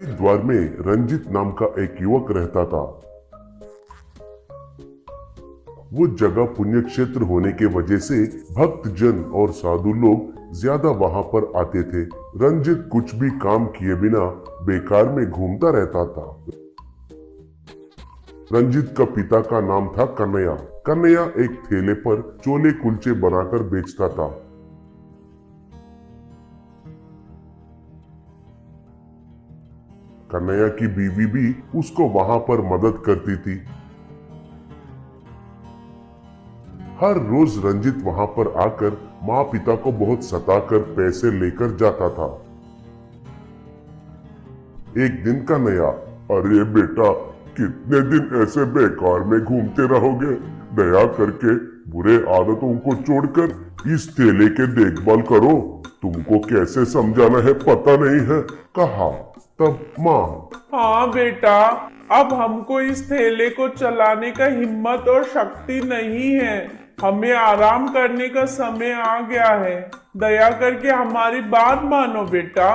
द्वार में रंजित नाम का एक युवक रहता था। वो जगह पुण्य क्षेत्र होने के वजह से भक्त जन और साधु लोग ज्यादा वहां पर आते थे। रंजित कुछ भी काम किए बिना बेकार में घूमता रहता था। रंजित का पिता का नाम था कन्हैया। कन्हैया एक ठेले पर छोले कुलचे बनाकर बेचता था। कन्हैया की बीवी भी उसको वहां पर मदद करती थी। हर रोज रंजित वहां पर आकर माँ पिता को बहुत सताकर पैसे लेकर जाता था। एक दिन कन्हैया, अरे बेटा, कितने दिन ऐसे बेकार में घूमते रहोगे? दया करके बुरे आदतों को छोड़कर इस ठेले के देखभाल करो। तुमको कैसे समझाना है पता नहीं है, कहा। तब माँ, हाँ बेटा, अब हमको इस ठेले को चलाने का हिम्मत और शक्ति नहीं है। हमें आराम करने का समय आ गया है। दया करके हमारी बात मानो बेटा।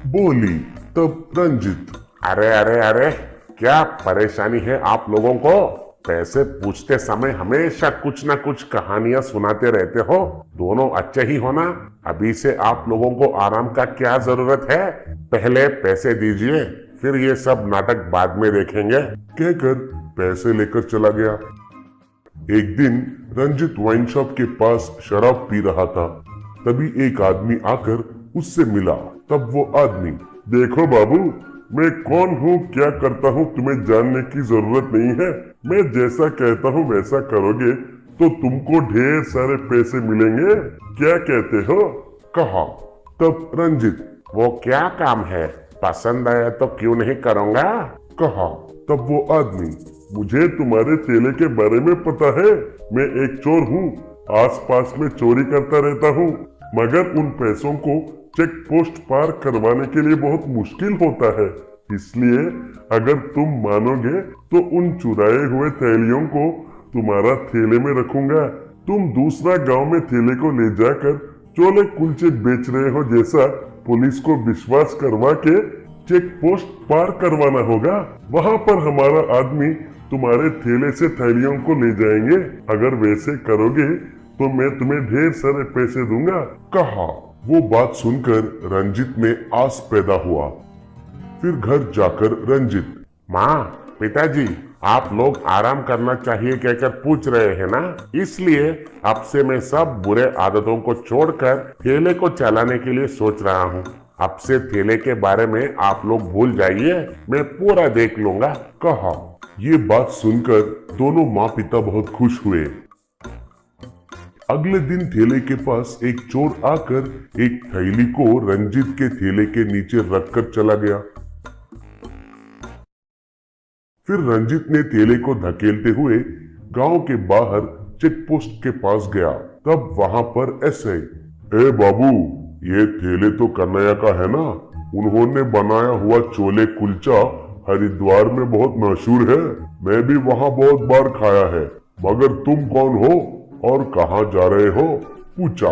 बोली। तब रंजित, अरे अरे अरे, क्या परेशानी है आप लोगों को? पैसे पूछते समय हमेशा कुछ ना कुछ कहानियां सुनाते रहते हो। दोनों अच्छे ही हो ना? अभी से आप लोगों को आराम का क्या जरूरत है? पहले पैसे दीजिए, फिर ये सब नाटक बाद में देखेंगे। कहकर पैसे लेकर चला गया। एक दिन रंजित वाइन शॉप के पास शराब पी रहा था। तभी एक आदमी आकर उससे मिला। तब वो आदमी, देखो बाबू, मैं कौन हूँ, क्या करता हूँ, तुम्हें जानने की जरूरत नहीं है। मैं जैसा कहता हूँ वैसा करोगे तो तुमको ढेर सारे पैसे मिलेंगे। क्या कहते हो, कहा। तब रंजित, वो क्या काम है? पसंद आया तो क्यों नहीं करूँगा, कहा। तब वो आदमी, मुझे तुम्हारे ठेले के बारे में पता है। मैं एक चोर हूँ, आसपास में चोरी करता रहता हूँ, मगर उन पैसों को चेक पोस्ट पार करवाने के लिए बहुत मुश्किल होता है। इसलिए अगर तुम मानोगे तो उन चुराए हुए थैलियों को तुम्हारा ठेले में रखूंगा। तुम दूसरा गांव में ठेले को ले जाकर छोले कुलचे बेच रहे हो जैसा पुलिस को विश्वास करवा के चेक पोस्ट पार करवाना होगा। वहां पर हमारा आदमी तुम्हारे ठेले से थैलियों को ले जाएंगे। अगर वैसे करोगे तो मैं तुम्हें ढेर सारे पैसे दूंगा, कहा। वो बात सुनकर रंजित में आस पैदा हुआ। फिर घर जाकर रंजित, माँ, पिताजी, आप लोग आराम करना चाहिए कहकर पूछ रहे हैं ना? इसलिए अब से मैं सब बुरे आदतों को छोड़कर ठेले को चलाने के लिए सोच रहा हूँ। अब से ठेले के बारे में आप लोग भूल जाइए, मैं पूरा देख लूंगा, कहा। ये बात सुनकर दोनों माँ पिता बहुत खुश हुए। अगले दिन ठेले के पास एक चोर आकर एक थैली को रंजित के ठेले के नीचे रखकर चला गया। फिर रंजित ने ठेले को धकेलते हुए गांव के बाहर चेक पोस्ट के पास गया। तब वहां पर एसआई, ए बाबू, ये ठेले तो कन्हैया का है ना? उन्होंने बनाया हुआ छोले कुलचा हरिद्वार में बहुत मशहूर है। मैं भी वहां बहुत बार खाया है। मगर तुम कौन हो और कहाँ जा रहे हो, पूछा।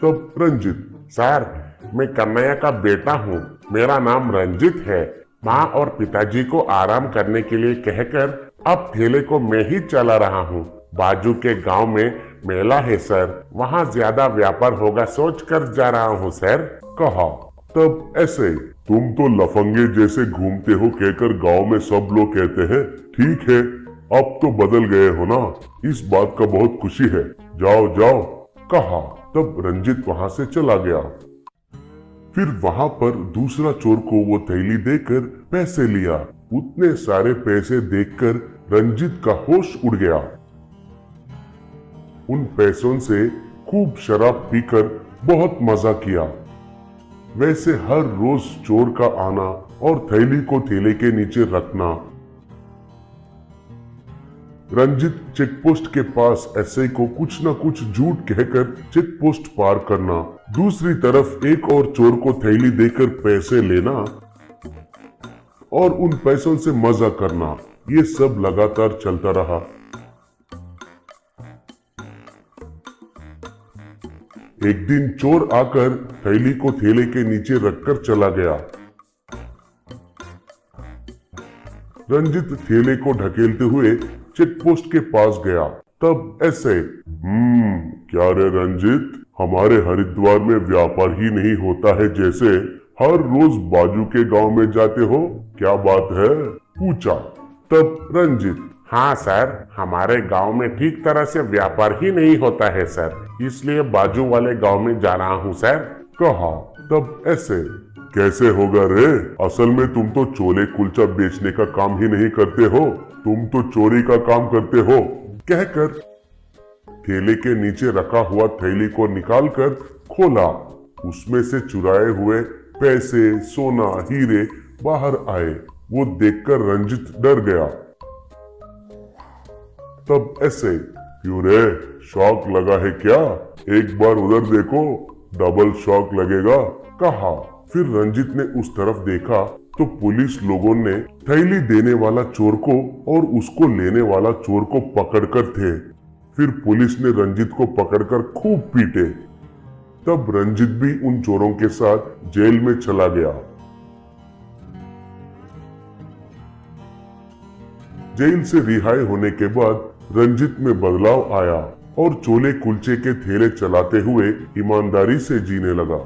तब रंजित, सर, मैं कन्हैया का बेटा हूँ। मेरा नाम रंजित है। माँ और पिताजी को आराम करने के लिए कहकर अब ठेले को मैं ही चला रहा हूँ। बाजू के गांव में मेला है सर, वहाँ ज्यादा व्यापार होगा सोचकर जा रहा हूँ सर, कहा। तब ऐसे, तुम तो लफंगे जैसे घूमते हो कहकर गांव में सब लोग कहते हैं। ठीक है, अब तो बदल गए हो ना, इस बात का बहुत खुशी है। जाओ जाओ, कहा। तब रंजित वहां से चला गया। फिर वहां पर दूसरा चोर को वो थैली देकर पैसे लिया। उतने सारे पैसे देखकर रंजित का होश उड़ गया। उन पैसों से खूब शराब पीकर बहुत मजा किया। वैसे हर रोज चोर का आना और थैली को ठेले के नीचे रखना। रंजित चेकपोस्ट के पास एसआई को कुछ न कुछ झूठ कहकर चेकपोस्ट पार करना, दूसरी तरफ एक और चोर को थैली देकर पैसे लेना और उन पैसों से मजा करना, ये सब लगातार चलता रहा। एक दिन चोर आकर थैली को ठेले के नीचे रखकर चला गया। रंजित ठेले को ढकेलते हुए चेक पोस्ट के पास गया। तब ऐसे, क्या रे रंजित, हमारे हरिद्वार में व्यापार ही नहीं होता है जैसे हर रोज बाजू के गांव में जाते हो, क्या बात है? पूछा। तब रंजित, हाँ सर, हमारे गांव में ठीक तरह से व्यापार ही नहीं होता है सर, इसलिए बाजू वाले गांव में जा रहा हूँ सर। कहा। तब ऐसे, कैसे होगा रे, असल में तुम तो छोले कुलचा बेचने का काम ही नहीं करते हो, तुम तो चोरी का काम करते हो। कहकर ठेले के नीचे रखा हुआ थैली को निकालकर खोला। उसमें से चुराए हुए पैसे, सोना, हीरे बाहर आए। वो देखकर रंजित डर गया। तब ऐसे, क्यों रे, शौक लगा है क्या? एक बार उधर देखो, डबल शौक लगेगा। कहा। फिर रंजित ने उस तरफ देखा तो पुलिस लोगों ने थैली देने वाला चोर को और उसको लेने वाला चोर को पकड़कर थे। फिर पुलिस ने रंजित को पकड़कर खूब पीटे। तब रंजित भी उन चोरों के साथ जेल में चला गया। जेल से रिहाई होने के बाद रंजित में बदलाव आया और छोले कुलचे के ठेले चलाते हुए ईमानदारी से जीने लगा।